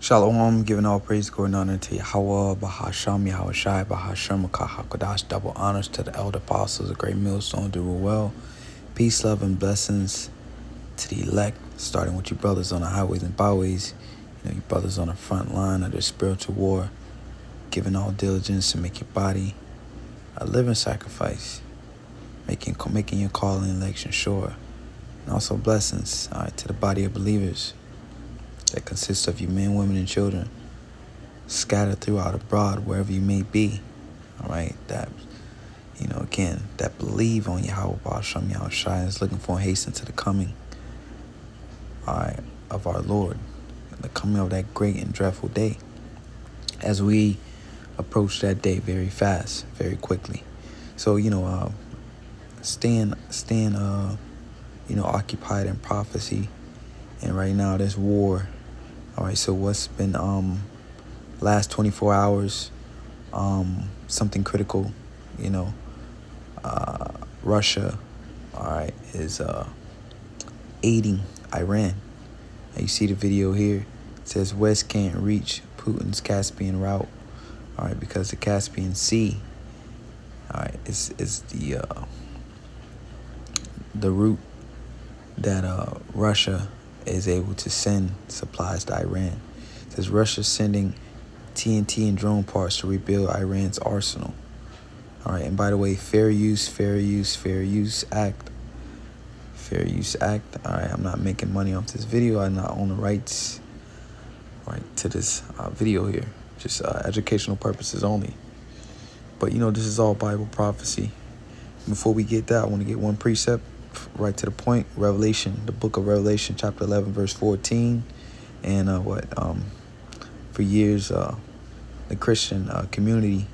Shalom, giving all praise, going on into Yahweh, Bahasham, Yahweh Shai, Bahasham, Kahakodash, double honors to the elder apostles, a great millstone, do well. Peace, love, and blessings to the elect, starting with you brothers on the highways and byways, you brothers on the front line of the spiritual war, giving all diligence to make your body a living sacrifice, making your call and election sure, and also blessings to the body of believers that consists of you men, women, and children scattered throughout abroad, wherever you may be, all right, that, again, that believe on Yahweh, Bahasham, Yahweh Shai, is looking for and hasten to the coming, all right, of our Lord, the coming of that great and dreadful day, as we approach that day very fast, very quickly. So, staying occupied in prophecy, and right now this war. All right, so what's been last 24 hours, something critical, Russia, all right, is aiding Iran. Now you see the video here. It says West can't reach Putin's Caspian route, all right, because the Caspian Sea, all right, is the route that Russia is able to send supplies to Iran. It says Russia sending TNT and drone parts to rebuild Iran's arsenal. All right, and by the way, Fair Use Act. Fair Use Act. All right, I'm not making money off this video. I not own the rights, right, to this video here. Just educational purposes only. But this is all Bible prophecy. Before we get that, I want to get one precept right to the point. Revelation, the book of Revelation, chapter 11, verse 14. And for years, the Christian community,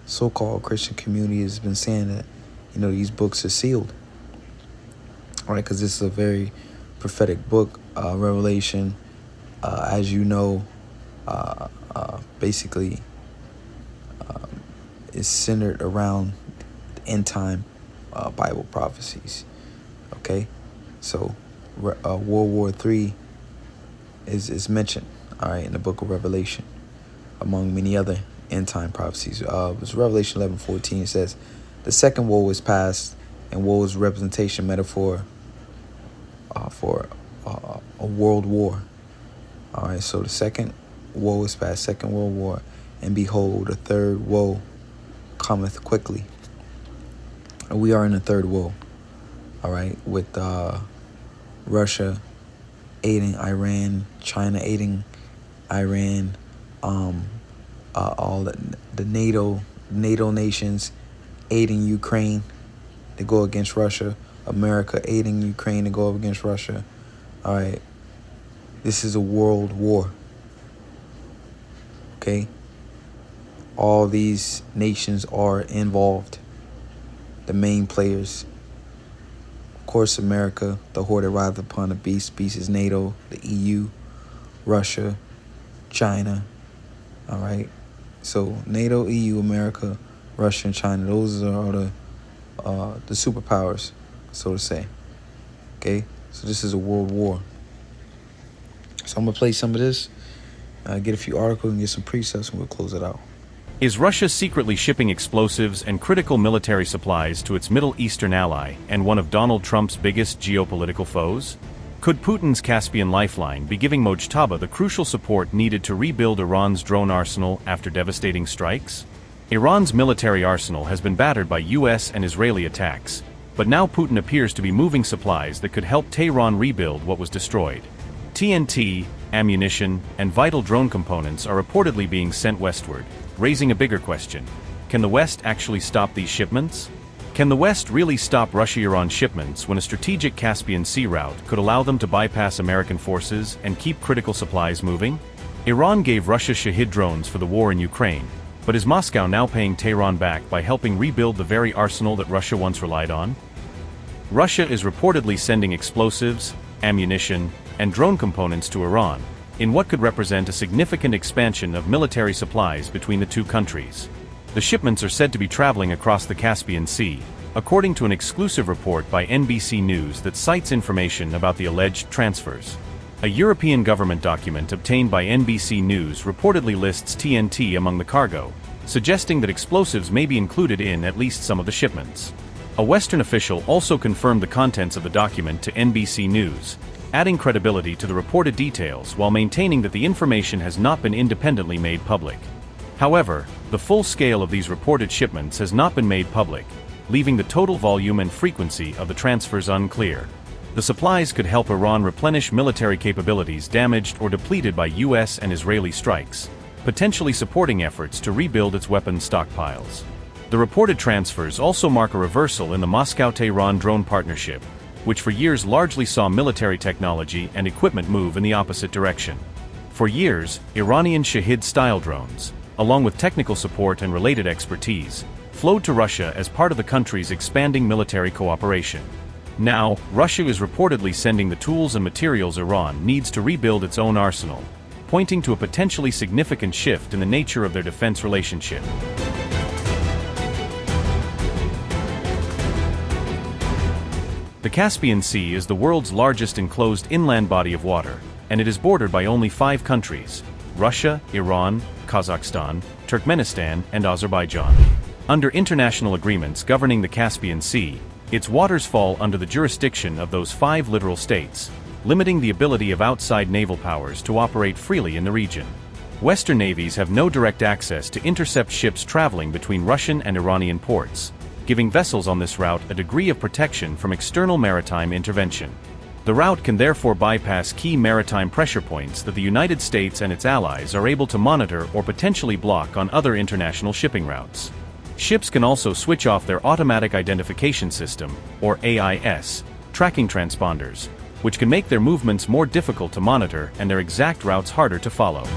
so-called Christian community, has been saying that, these books are sealed. All right, because this is a very prophetic book, Revelation, as you know, basically is centered around the end time Bible prophecies. Okay, so World War III is mentioned, all right, in the book of Revelation, among many other end time prophecies. It's Revelation 11:14. It says, "The second woe is past," and woe is representation, metaphor for a world war. All right, so the second woe is past, Second World War, and behold, the third woe cometh quickly. And we are in the third woe. All right, with Russia aiding Iran, China aiding Iran, all the NATO nations aiding Ukraine to go against Russia, America aiding Ukraine to go up against Russia. All right, this is a world war. Okay, all these nations are involved. The main players, of course, America, the horde that rides upon the beast. Beast is NATO, the EU, Russia, China. All right. So NATO, EU, America, Russia, and China. Those are the superpowers, so to say. Okay. So this is a world war. So I'm gonna play some of this, get a few articles, and get some precepts, and we'll close it out. Is Russia secretly shipping explosives and critical military supplies to its Middle Eastern ally and one of Donald Trump's biggest geopolitical foes? Could Putin's Caspian lifeline be giving Mojtaba the crucial support needed to rebuild Iran's drone arsenal after devastating strikes? Iran's military arsenal has been battered by US and Israeli attacks, but now Putin appears to be moving supplies that could help Tehran rebuild what was destroyed. TNT, ammunition, and vital drone components are reportedly being sent westward, raising a bigger question. Can the West actually stop these shipments? Can the West really stop Russia-Iran shipments when a strategic Caspian Sea route could allow them to bypass American forces and keep critical supplies moving? Iran gave Russia Shahid drones for the war in Ukraine, but is Moscow now paying Tehran back by helping rebuild the very arsenal that Russia once relied on? Russia is reportedly sending explosives, ammunition, and drone components to Iran, in what could represent a significant expansion of military supplies between the two countries. The shipments are said to be traveling across the Caspian Sea, according to an exclusive report by NBC News that cites information about the alleged transfers. A European government document obtained by NBC News reportedly lists TNT among the cargo, suggesting that explosives may be included in at least some of the shipments. A Western official also confirmed the contents of the document to NBC News, adding credibility to the reported details while maintaining that the information has not been independently made public. However, the full scale of these reported shipments has not been made public, leaving the total volume and frequency of the transfers unclear. The supplies could help Iran replenish military capabilities damaged or depleted by US and Israeli strikes, potentially supporting efforts to rebuild its weapons stockpiles. The reported transfers also mark a reversal in the Moscow-Tehran drone partnership, which for years largely saw military technology and equipment move in the opposite direction. For years, Iranian Shahid-style drones, along with technical support and related expertise, flowed to Russia as part of the country's expanding military cooperation. Now, Russia is reportedly sending the tools and materials Iran needs to rebuild its own arsenal, pointing to a potentially significant shift in the nature of their defense relationship. The Caspian Sea is the world's largest enclosed inland body of water, and it is bordered by only 5 countries: Russia, Iran, Kazakhstan, Turkmenistan, and Azerbaijan. Under international agreements governing the Caspian Sea, its waters fall under the jurisdiction of those 5 littoral states, limiting the ability of outside naval powers to operate freely in the region. Western navies have no direct access to intercept ships traveling between Russian and Iranian ports, giving vessels on this route a degree of protection from external maritime intervention. The route can therefore bypass key maritime pressure points that the United States and its allies are able to monitor or potentially block on other international shipping routes. Ships can also switch off their Automatic Identification System, or AIS, tracking transponders, which can make their movements more difficult to monitor and their exact routes harder to follow.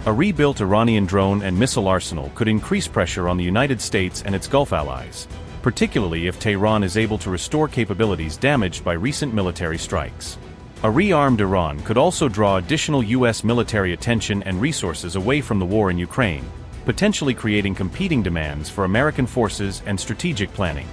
A rebuilt Iranian drone and missile arsenal could increase pressure on the United States and its Gulf allies, particularly if Tehran is able to restore capabilities damaged by recent military strikes. A rearmed Iran could also draw additional U.S. military attention and resources away from the war in Ukraine, potentially creating competing demands for American forces and strategic planning.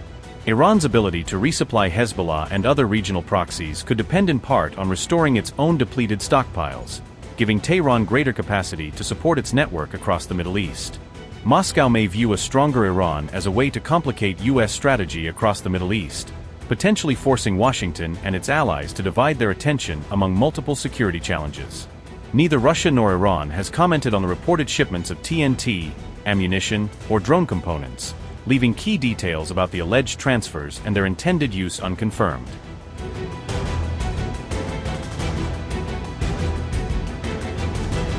Iran's ability to resupply Hezbollah and other regional proxies could depend in part on restoring its own depleted stockpiles, giving Tehran greater capacity to support its network across the Middle East. Moscow may view a stronger Iran as a way to complicate U.S. strategy across the Middle East, potentially forcing Washington and its allies to divide their attention among multiple security challenges. Neither Russia nor Iran has commented on the reported shipments of TNT, ammunition, or drone components, leaving key details about the alleged transfers and their intended use unconfirmed.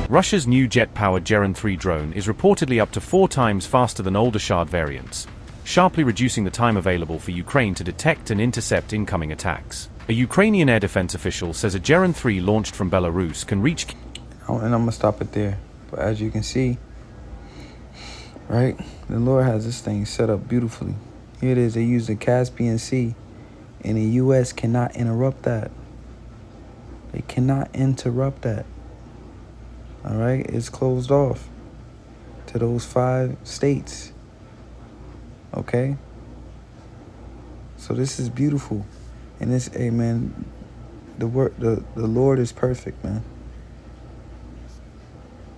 Russia's new jet-powered Geran-3 drone is reportedly up to 4 times faster than older Shahd variants, sharply reducing the time available for Ukraine to detect and intercept incoming attacks. A Ukrainian air defense official says a Geran-3 launched from Belarus can reach... And I'm going to stop it there. But as you can see, right, the Lord has this thing set up beautifully. Here it is. They use the Caspian Sea, and the U.S. cannot interrupt that. They cannot interrupt that. All right? It's closed off to those 5 states. Okay? So this is beautiful. And this, hey man, the Lord is perfect, man.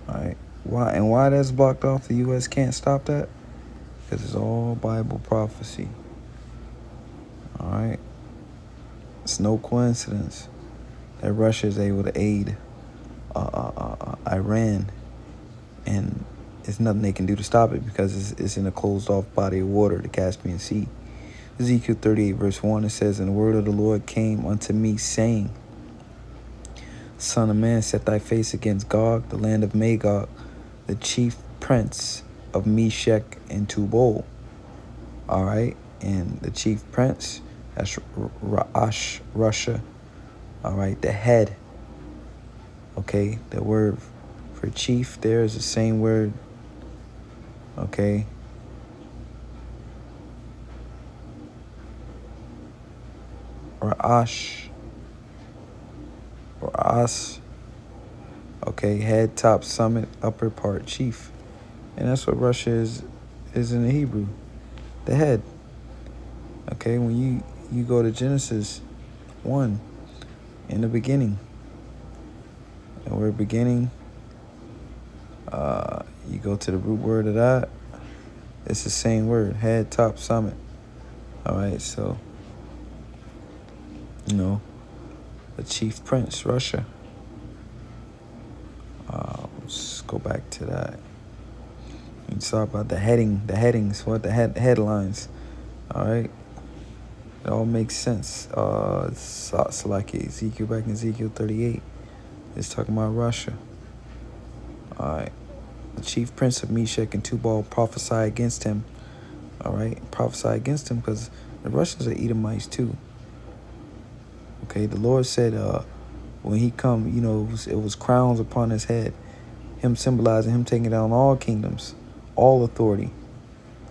Alright. Why that's blocked off, the US can't stop that? Because it's all Bible prophecy. Alright. It's no coincidence that Russia is able to aid Iran, and there's nothing they can do to stop it because it's in a closed-off body of water, the Caspian Sea. Ezekiel 38, verse 1, it says, "And the word of the Lord came unto me, saying, Son of man, set thy face against Gog, the land of Magog, the chief prince of Meshech and Tubal." All right, and the chief prince, that's Russia. All right, the head. Okay, the word for chief there is the same word. Okay. Ra'ash. Okay, head, top, summit, upper part, chief. And that's what Russia is in the Hebrew. The head. Okay, when you go to Genesis 1, in the beginning, and we're beginning, you go to the root word of that, it's the same word, head, top, summit. All right, so, the chief prince, Russia. Let's go back to that. You talk about the headings, headlines. All right, it all makes sense. Salaki, Ezekiel, back in Ezekiel 38, it's talking about Russia. All right, the chief prince of Meshach and Tubal prophesy against him. All right, prophesy against him because the Russians are Edomites too. Okay, the Lord said, when he come, it was crowns upon his head, him symbolizing him taking down all kingdoms, all authority.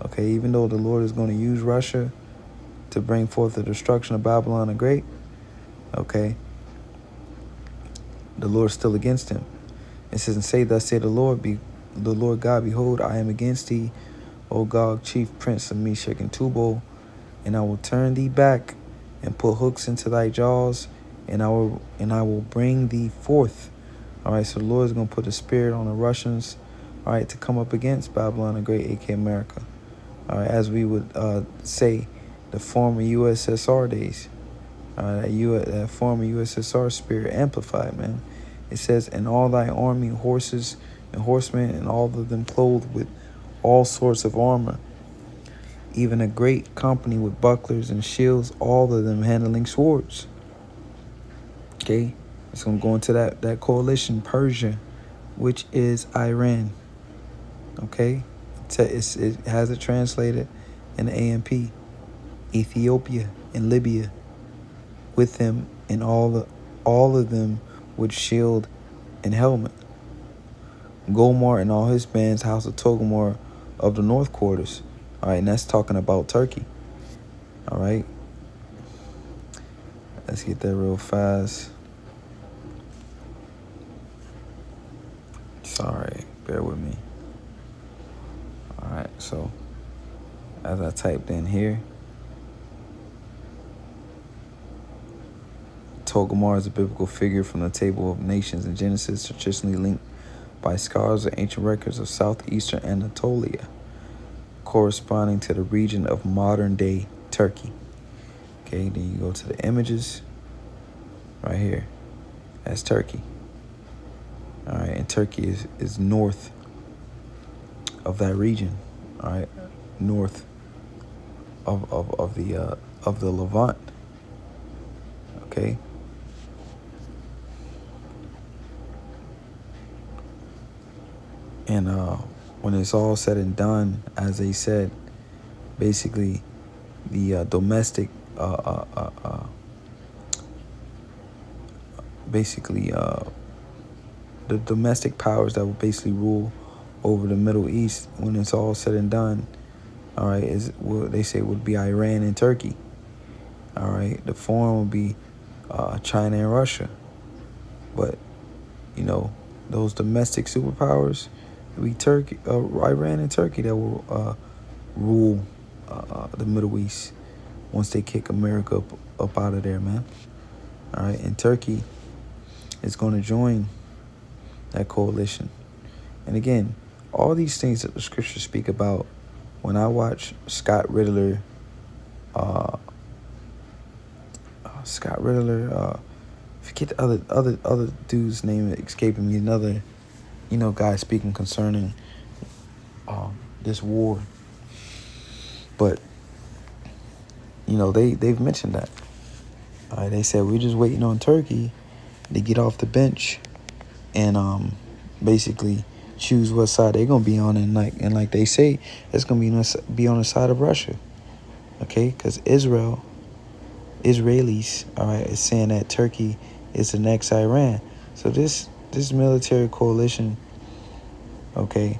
Okay, even though the Lord is going to use Russia to bring forth the destruction of Babylon the Great, okay, the Lord's still against him. It says, and say, thus say the Lord God, behold, I am against thee, O Gog, chief prince of Meshach and Tubal, and I will turn thee back and put hooks into thy jaws, and I will bring thee forth. All right, so the Lord is going to put a spirit on the Russians, all right, to come up against Babylon the Great, aka America. All right, as we would say, the former USSR days. That former USSR spirit amplified, man. It says, and all thy army, horses and horsemen, and all of them clothed with all sorts of armor, even a great company with bucklers and shields, all of them handling swords. Okay, it's going to go into that coalition, Persia, which is Iran. Okay, it has it translated in the AMP, Ethiopia and Libya, with them, and all of them with shield and helmet. Gomor and all his bands, house of Togomor of the north quarters. All right, and that's talking about Turkey. All right, let's get that real fast. Sorry, bear with me. All right, so as I typed in here, Togomar is a biblical figure from the Table of Nations in Genesis, traditionally linked by scholars of ancient records of southeastern Anatolia, corresponding to the region of modern-day Turkey. Okay, then you go to the images right here. That's Turkey. All right, and Turkey is north of that region. All right, north of the Levant. Okay. And when it's all said and done, as they said, basically the domestic, the domestic powers that will basically rule over the Middle East, when it's all said and done, all right, is what they say would be Iran and Turkey. All right, the foreign will be China and Russia. But those domestic superpowers, it'll be Turkey, Iran and Turkey that will rule the Middle East once they kick America up out of there, man. All right, and Turkey is going to join that coalition. And again, all these things that the scriptures speak about, when I watch Scott Riddler, forget the other dude's name escaping me, another, guy speaking concerning this war. But, they've mentioned that. All right, they said, we're just waiting on Turkey to get off the bench and basically choose what side they're going to be on. And like they say, it's going to be on the side of Russia. Okay, because Israelis, all right, is saying that Turkey is the next Iran. So this military coalition, okay,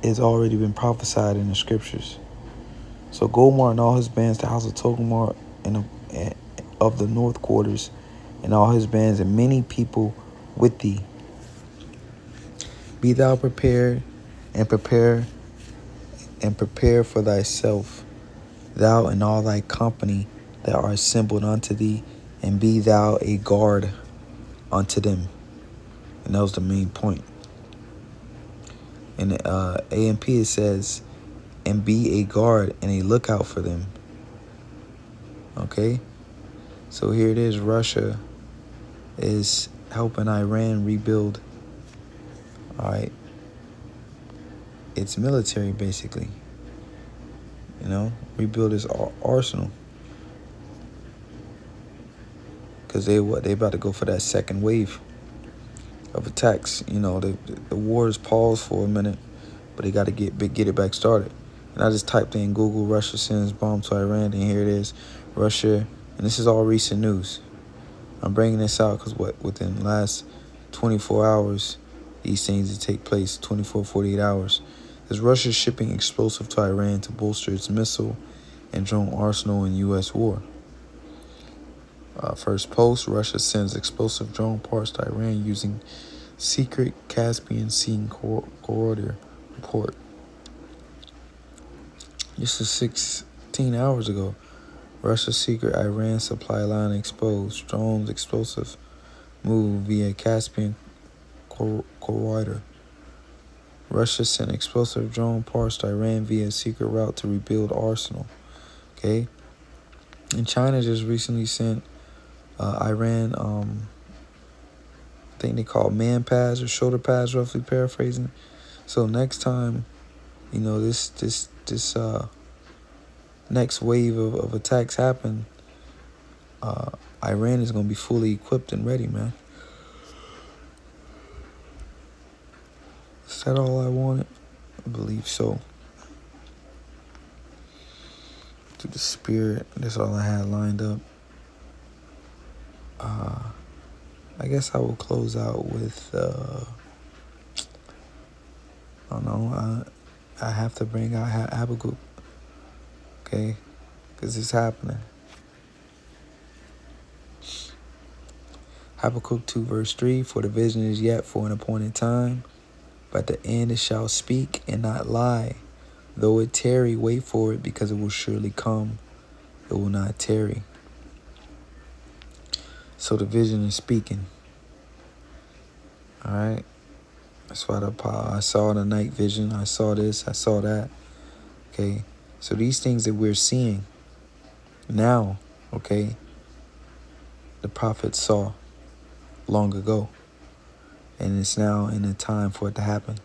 has already been prophesied in the scriptures. So Gomar and all his bands, the house of Togomar and of the north quarters, and all his bands, and many people with thee. Be thou prepared, and prepare for thyself. thou and all thy company that are assembled unto thee, and be thou a guard unto them. And that was the main point. In AMP it says, and be a guard and a lookout for them. Okay? So here it is, Russia is helping Iran rebuild, all right, its military, basically. Rebuild its arsenal. Because they about to go for that second wave of attacks. The war is paused for a minute, but they got to get it back started. And I just typed in Google, Russia sends bomb to Iran, and here it is, Russia, and this is all recent news. I'm bringing this out because within the last 24 hours, these things that take place, 24, 48 hours, is Russia shipping explosive to Iran to bolster its missile and drone arsenal in U.S. war. First post, Russia sends explosive drone parts to Iran using secret Caspian Sea corridor report. This is 16 hours ago. Russia's secret Iran supply line exposed. Drones explosive move via Caspian corridor. Russia sent explosive drone parts to Iran via secret route to rebuild arsenal. Okay. And China just recently sent Iran, I think they call man pads or shoulder pads, roughly paraphrasing. So next time, this next wave of attacks happen, Iran is going to be fully equipped and ready, man. Is that all I wanted? I believe so. Through the spirit, that's all I had lined up. I guess I will close out with, I don't know, I have to bring out Habakkuk, okay? Because it's happening. Habakkuk 2 verse 3, for the vision is yet for an appointed time, but at the end it shall speak and not lie. Though it tarry, wait for it, because it will surely come. It will not tarry. So the vision is speaking. All right. That's why I saw the night vision. I saw this. I saw that. Okay. So these things that we're seeing now, okay, the prophets saw long ago. And it's now in the time for it to happen.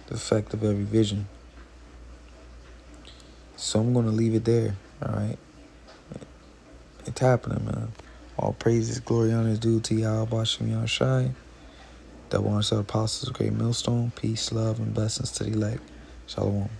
The effect of every vision. So I'm going to leave it there. All right. It's happening, man. All praises, glory, honor is due to Yahweh Bashem Yahushai. Double honors to the apostles, great millstone. Peace, love, and blessings to the elect. Shalom.